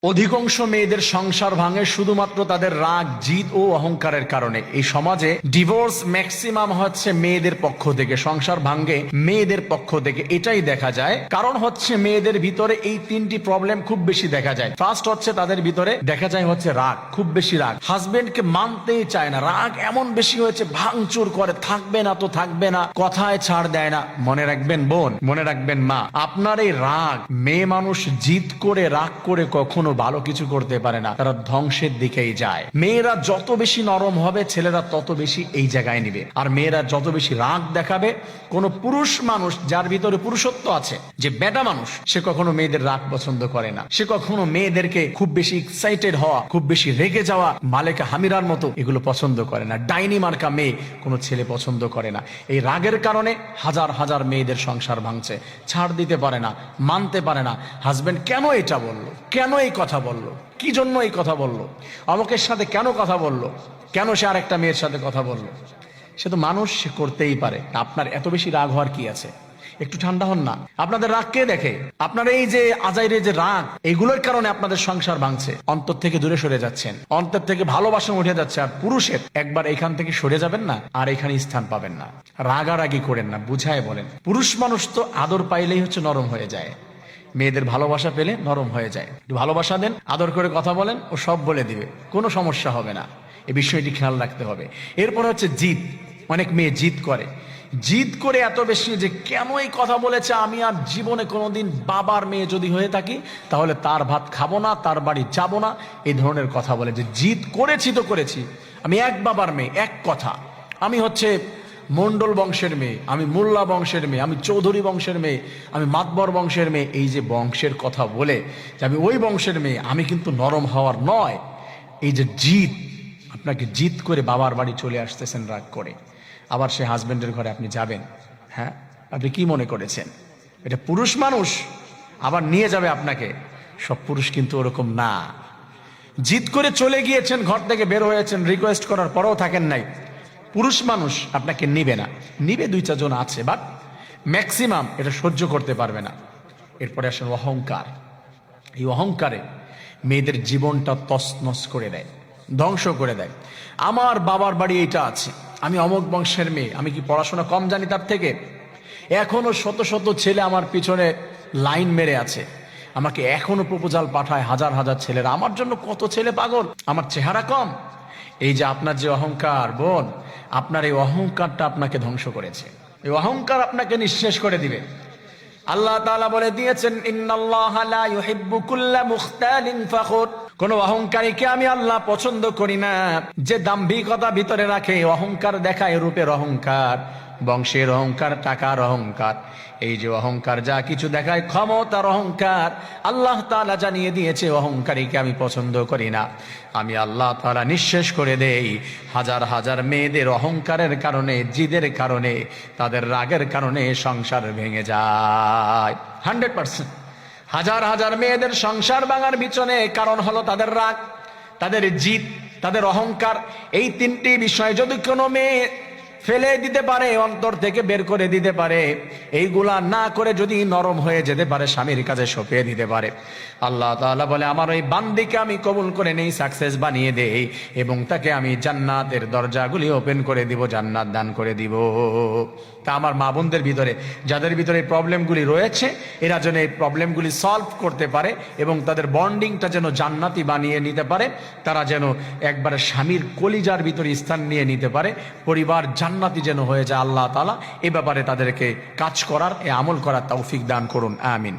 অধিকাংশ মেয়েদের সংসার ভাঙে শুধুমাত্র তাদের রাগ, জিদ ও অহংকারের কারণে। এই সমাজে ডিভোর্স ম্যাক্সিমাম হচ্ছে মেয়েদের পক্ষ থেকে, সংসার ভাঙে মেয়েদের পক্ষ থেকে, এটাই দেখা যায়। কারণ হচ্ছে মেয়েদের ভিতরে এই তিনটি প্রবলেম খুব বেশি দেখা যায়। ফার্স্ট হচ্ছে তাদের ভিতরে দেখা যায় হচ্ছে রাগ, খুব বেশি রাগ, হাজবেন্ডকে মানতেই চায় না, রাগ এমন বেশি হয়েছে ভাঙচুর করে, থাকবে না তো থাকবে না, কথায় ছাড় দেয় না। মনে রাখবেন বোন, মনে রাখবেন মা, আপনার এই রাগ, মেয়ে মানুষ জিদ করে রাগ করে কখনো ভালো কিছু করতে পারে না, তারা ধ্বংসের দিকেই যায়। মেয়েরা যত বেশি নরম হবে ছেলেরা তত বেশি এই জায়গায় নিবে, আর মেয়েরা যত বেশি রাগ দেখাবে, কোন পুরুষ মানুষ যার ভিতরে পুরুষত্ব আছে, যে বেটা মানুষ, সে কখনো মেয়েদের রাগ পছন্দ করে না। সে কখনো মেয়েদেরকে খুব বেশি এক্সাইটেড হওয়া, খুব বেশি রেগে যাওয়া, মালেকা হামিরার মতো এগুলো পছন্দ করে না। ডাইনি মার্কা মেয়ে কোনো ছেলে পছন্দ করে না। এই রাগের কারণে হাজার হাজার মেয়েদের সংসার ভাঙছে, ছাড় দিতে পারে না, মানতে পারে না। হাজবেন্ড কেন এটা বললো, কেন এই কথা বললো, কি জন্য এই কথা বললো, অমুকের সাথে কেন কথা বললো, কেন সে আরেকটা মেয়ের সাথে কথা বললো। সে তো মানুষ, সে করতেই পারে। আপনার এত বেশি রাগ হওয়ার কি আছে? একটু ঠান্ডা হন না। আপনাদের রাগ কে দেখে? আপনার এই যে আজাইরে যে রাগ, এগুলোর কারণে আপনাদের সংসার ভাঙছে। অন্তর থেকে দূরে সরে যাচ্ছেন, অন্তর থেকে ভালোবাসা উঠে যাচ্ছে। আর পুরুষের একবার এখান থেকে সরে যাবেন না, আর এখানে স্থান পাবেন না। রাগারাগি করেন না, বুঝায় বলেন। পুরুষ মানুষ তো আদর পাইলেই হচ্ছে নরম হয়ে যায়, মেয়েদের ভালোবাসা পেলে নরম হয়ে যায়। একটু ভালোবাসা দেন, আদর করে কথা বলেন, ও সব বলে দিবে, কোনো সমস্যা হবে না। এই বিষয়টি খেয়াল রাখতে হবে। এরপর হচ্ছে জিদ। অনেক মেয়ে জিদ করে, জিদ করে এত বেশি যে কেন এই কথা বলেছে, আমি আর জীবনে কোনোদিন বাবার মেয়ে যদি হয়ে থাকি তাহলে তার ভাত খাবো না, তার বাড়ি যাব না, এই ধরনের কথা বলে। যে জিদ করেছি তো করেছি, আমি এক বাবার মেয়ে, এক কথা, আমি হচ্ছে মন্ডল বংশের মেয়ে, আমি মোল্লা বংশের মেয়ে, আমি চৌধুরী বংশের মেয়ে, আমি মাতবর বংশের মেয়ে। এই যে বংশের কথা বলে যে আমি ওই বংশের মেয়ে, আমি কিন্তু নরম হওয়ার নয়। এই যে জিদ, আপনাকে জিদ করে বাবার বাড়ি চলে আসতেছেন রাগ করে, আবার সে হাজবেন্ডের ঘরে আপনি যাবেন। হ্যাঁ, আপনি কি মনে করেছেন এটা পুরুষ মানুষ আবার নিয়ে যাবে আপনাকে? সব পুরুষ কিন্তু ওরকম না। জিদ করে চলে গিয়েছেন, ঘর থেকে বের হয়েছেন, রিকোয়েস্ট করার পরেও থাকেন নাই, পুরুষ মানুষ আপনাকে নিবে না। নিবে দুই চারজন আছে, বাট ম্যাক্সিমাম এটা সহ্য করতে পারবে না। এরপরে আসেন অহংকার। এই অহংকারে মেয়েদের জীবনটা তছনছ করে দেয়, ধ্বংস করে দেয়। আমার বাবার বাড়ি এটা আছে, আমি অমুক বংশের মেয়ে, আমি কি পড়াশোনা কম জানি তার থেকে? এখনো শত শত ছেলে আমার পিছনে লাইন মেরে আছে, আমাকে এখনো প্রপোজাল পাঠায় হাজার হাজার ছেলেরা। আমার জন্য কত ছেলে পাগল, আমার চেহারা কম? এই যে আপনার যে অহংকার বোন, আপনার এই অহংকারটা আপনাকে ধ্বংস করেছে। এই অহংকার আপনাকে নিঃশেষ করে দিবে। আল্লাহ তাআলা বলে দিয়েছেন, ইন্নাল্লাহা লা ইউহিব্বু কুল্লা মুখতালিন ফখুর। কোন অহংকারীকে আমি আল্লাহ পছন্দ করি না, যে দাম্ভিকতা ভিতরে রাখে, অহংকার দেখায়, রূপের অহংকার, বংশের অহংকার, টাকার অহংকার। এই যে অহংকার যা কিছু দেখায়, ক্ষমতার অহংকার, আল্লাহ তাআলা জানিয়ে দিয়েছে অহংকারীকে আমি পছন্দ করি না। আমি আল্লাহ তাআলা নিঃশেষ করে দেই হাজার হাজার মেয়েদের অহংকারের কারণে, জিদের কারণে, তাদের রাগের কারণে সংসার ভেঙে যায়। 100% হাজার হাজার মেয়েদের সংসার ভাঙার পিছনে কারণ হলো তাদের রাগ, তাদের জিদ, তাদের অহংকার। এই তিনটি বিষয় যদি কোনো মেয়ে ফেলে দিতে পারে, অন্তর থেকে বের করে দিতে পারে, এইগুলা না করে যদি নরম হয়ে যেতে পারে, স্বামীর কাছে সঁপে দিতে পারে, আল্লাহ তাআলা বলে আমার ওই বান্দিকে আমি কবুল করে নেই, সাকসেস বানিয়ে দেই, এবং তাকে আমি জান্নাতের দরজাগুলি ওপেন করে দিব, জান্নাত দান করে দিব। তা আমার মা বোনদের ভিতরে যাদের ভিতরে প্রবলেমগুলি রয়েছে, এরা যেন এই প্রবলেমগুলি সলভ করতে পারে এবং তাদের বন্ডিংটা যেন জান্নাতি বানিয়ে নিতে পারে, তারা যেন একবারে স্বামীর কলিজার ভিতরে স্থান নিয়ে নিতে পারে, পরিবার জান্নাতি যেন হয়ে যায়। আল্লাহ তাআলা এ ব্যাপারে তাদেরকে কাজ করার, এ আমল করার তৌফিক দান করুন, আমিন।